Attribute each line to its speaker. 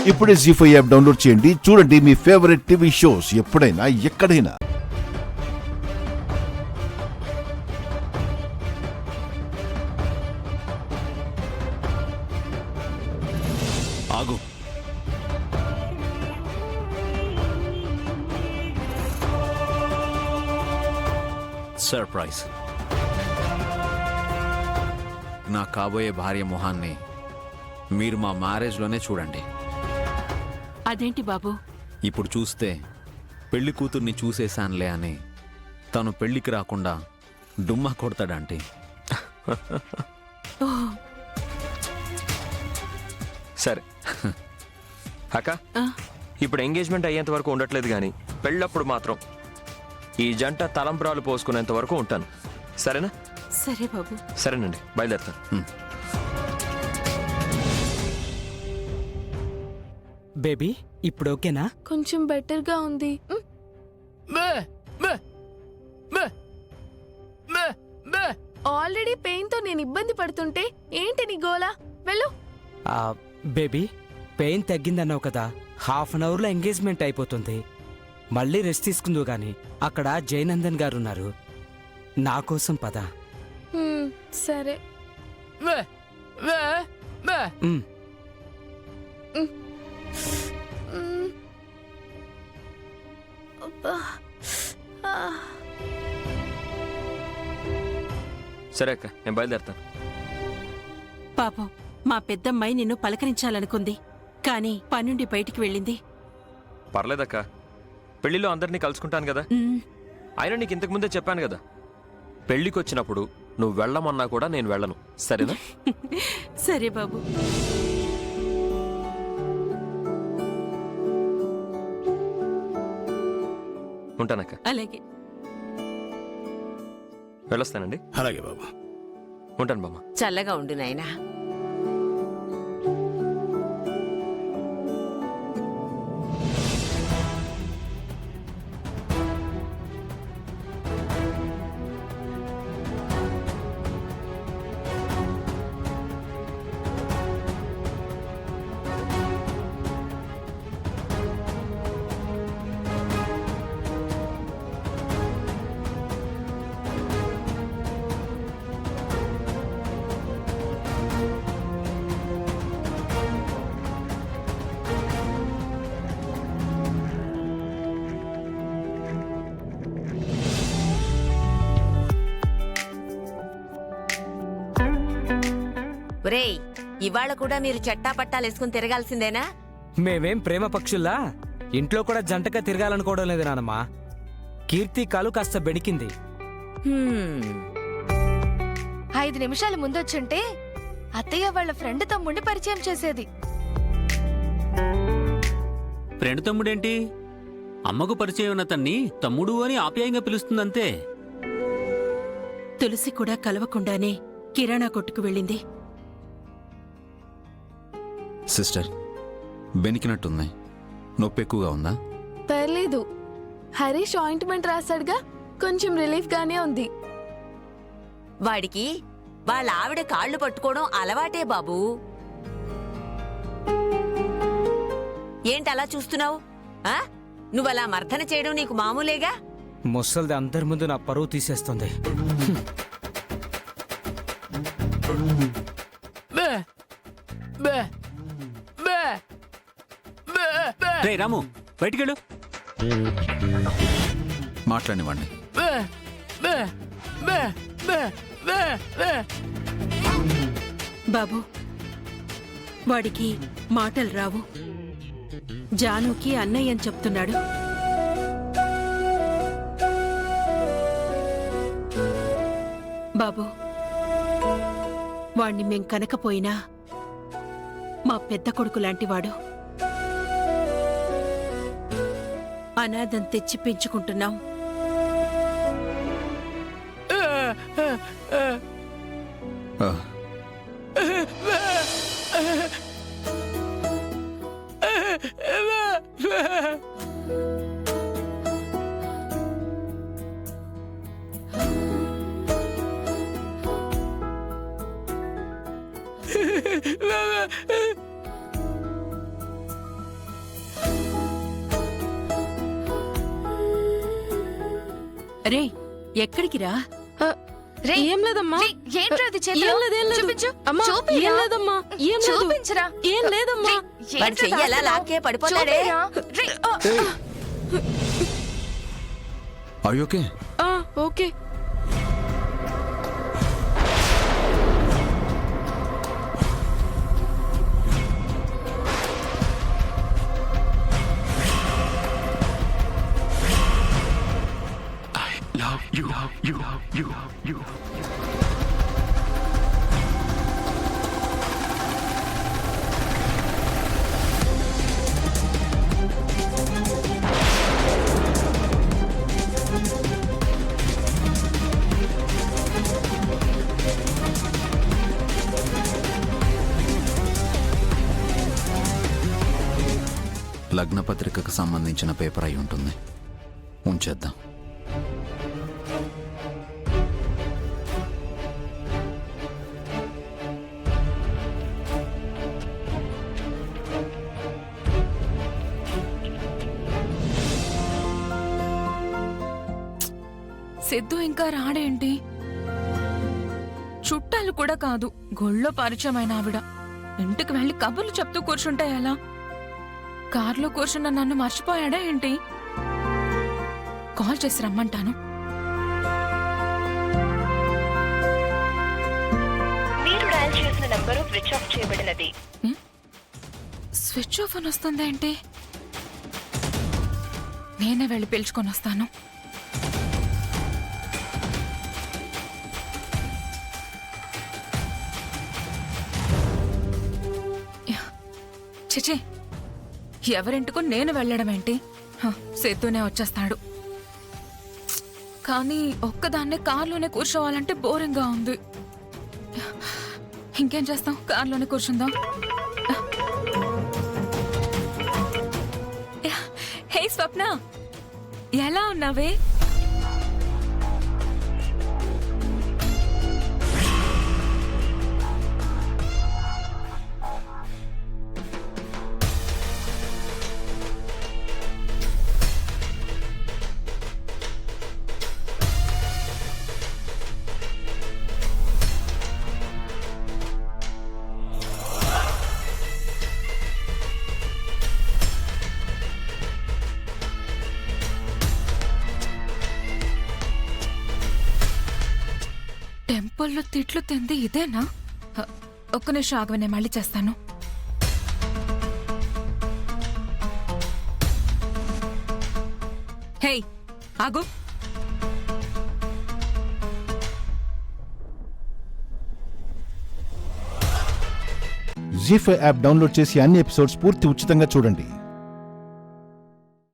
Speaker 1: ఇప్పుడే జీ5 app download చేయండి. చూడండి మీ ఫేవరెట్ టీవీ షోస్ ఎప్పుడైనా ఎక్కడైనా.
Speaker 2: ఆగు. సర్ప్రైజ్. నా కాబోయే భార్య మొహాన్ని మీరు మా మ్యారేజ్లోనే చూడండి.
Speaker 3: అదేంటి బాబు?
Speaker 2: ఇప్పుడు చూస్తే పెళ్లి కూతుర్ని చూసేశానులే అని తను పెళ్లికి రాకుండా డుమ్మా కొడతాడంటే.
Speaker 4: సరే అక్క, ఇప్పుడు ఎంగేజ్మెంట్ అయ్యేంత వరకు ఉండట్లేదు, కానీ పెళ్ళప్పుడు మాత్రం ఈ జంట తలంబ్రాలు పోసుకునేంత వరకు ఉంటాను. సరేనా?
Speaker 3: సరే బాబు.
Speaker 4: సరేనండి, బయలుదేరుతాను.
Speaker 5: బేబీ ఇప్పుడు ఓకేనా?
Speaker 6: కొంచెం బెటర్ గా ఉంది. ఆల్రెడీ పెయిన్ తో నేను ఇబ్బంది పడుతుంటే ఏంటి నీ గోలా? వెళ్ళు.
Speaker 5: బేబీ పెయిన్ తగ్గిందన్నావు కదా, హాఫ్ అన్ అవర్లో ఎంగేజ్మెంట్ అయిపోతుంది. మళ్ళీ రెస్ట్ తీసుకుందు గాని అక్కడ జయనందన్ గారు ఉన్నారు. నా కోసం పద.
Speaker 6: సరే.
Speaker 4: సరే అక్క, నేను బయలుదేరుతాను.
Speaker 3: పాపం మా పెద్దమ్మాయి నిన్ను పలకరించాలనుకుంది, కానీ పనుండి బయటికి వెళ్ళింది.
Speaker 4: పర్లేదక్క, పెళ్లిలో అందరినీ కలుసుకుంటాను కదా. అయినా నీకు ఇంతకు ముందే చెప్పాను కదా, పెళ్లికి వచ్చినప్పుడు నువ్వు వెళ్ళమన్నా కూడా నేను వెళ్ళను. సరేనా?
Speaker 3: సరే బాబు.
Speaker 4: ఉంటానక్క.
Speaker 3: అలాగే.
Speaker 4: వెళ్ళొస్తానండి.
Speaker 2: అలాగే బాబు.
Speaker 4: ఉంటాను బామ్మ.
Speaker 7: చల్లగా ఉండు నాయనా. ఒరేయ్, ఇవాళ కూడా మీరు చట్టా పట్టాలేసుకుని తిరగాల్సిందేనా?
Speaker 5: మేమేం ప్రేమ పక్షుల్లా ఇంట్లో కూడా జంటగా తిరగాలనుకోవడం లేదు నానమ్మా. కీర్తి కాలు కాస్త బెణికింది.
Speaker 6: 5 నిమిషాల ముందొచ్చుంటే అత్తయ్య వాళ్ళ ఫ్రెండ్ తమ్ముడిని పరిచయం చేసేది.
Speaker 8: ఫ్రెండ్ తమ్ముడేంటి? అమ్మకు పరిచయం ఉన్న తన్ని తమ్ముడు అని ఆప్యాయంగా పిలుస్తుందంతే.
Speaker 3: తులసి కూడా కలవకుండానే కిరాణా కొట్టుకు వెళ్ళింది.
Speaker 2: సిస్టర్, బెనికినట్టుంది. నొప్పి ఎక్కువగా ఉందా?
Speaker 6: పర్లేదు, హరీష్ ఆయింట్మెంట్ రాశాడుగా, కొంచెం రిలీఫ్ గానే ఉంది.
Speaker 7: వాడికి వాళ్ళ ఆవిడ కాళ్ళు పట్టుకోవడం అలవాటే బాబూ. ఏంటలా చూస్తున్నావు? నువ్వలా మర్దన చేయడం నీకు మామూలేగా.
Speaker 5: ముసల్ది అందరి ముందు నా పరువు తీసేస్తుంది.
Speaker 8: రే రాము, బయటికెళ్ళు.
Speaker 2: మాట్లాడివ్వండి.
Speaker 3: బాబు, వాడికి మాటలు రావు. జానుకి అన్నయ్య అని చెప్తున్నాడు. బాబు, వాణ్ణి మేం కనకపోయినా మా పెద్ద కొడుకు లాంటివాడు. అనాథం తెచ్చి పెంచుకుంటున్నాం. రే ఎక్కడికి రా?
Speaker 6: రేయ్,
Speaker 9: ఏం లేదమ్మా.
Speaker 6: రేయ్, ఏంట్రా అది చేతిలో?
Speaker 9: ఏం లేదు, ఏం లేదు.
Speaker 6: చూపించు.
Speaker 9: అమ్మా,
Speaker 6: చూపిరా.
Speaker 9: ఏం లేదమ్మా. ఏం లేదు.
Speaker 6: చూపించరా.
Speaker 9: ఏం లేదమ్మా.
Speaker 6: రేయ్,
Speaker 7: వాడు
Speaker 6: ఏంట్రా
Speaker 7: చెయ్యాలా
Speaker 6: దాస్తున్నావ్?
Speaker 7: లాక్కే పడిపోతాడే.
Speaker 6: చూపిరా. రేయ్,
Speaker 2: ఆర్ ఓకే?
Speaker 9: ఆ, ఓకే.
Speaker 2: లగ్న పత్రికకు సంబంధించిన పేపర్ అయి ఉంటుంది. ఉంచేద్దాం.
Speaker 10: సిద్ధు ఇంకా రాడేంటి? చుట్టాలు కూడా కాదు, గుళ్ళో పరిచయమైన ఆవిడ. ఇంటికి వెళ్ళి కబుర్లు చెప్తూ కూర్చుంటే ఎలా? కార్లో కూర్చున్న నన్ను మర్చిపోయాడా ఏంటి? కాల్ చేసి రమ్మంటాను. స్విచ్ ఆఫ్ అని వస్తుందేంటి? నేనే వెళ్ళి పిలుచుకొని వస్తాను. చిచి, ఎవరింటికో నేను వెళ్ళడం ఏంటి? సేతునే వచ్చేస్తాడు. కానీ ఒక్కదాన్నే కార్లోనే కూర్చోవాలంటే బోరింగ్గా ఉంది. ఇంకేం చేస్తాం, కార్లోనే కూర్చుందాం. హే స్వప్న, ఎలా ఉన్నావే? టెంపుల్లో తిట్లు తింది ఇదేనా? ఒక్క నిమిషం ఆగవే, నేను మళ్ళీ చేస్తాను. హే ఆగు.
Speaker 1: జీ5 యాప్ డౌన్లోడ్ చేసి అన్ని ఎపిసోడ్స్ పూర్తి ఉచితంగా చూడండి.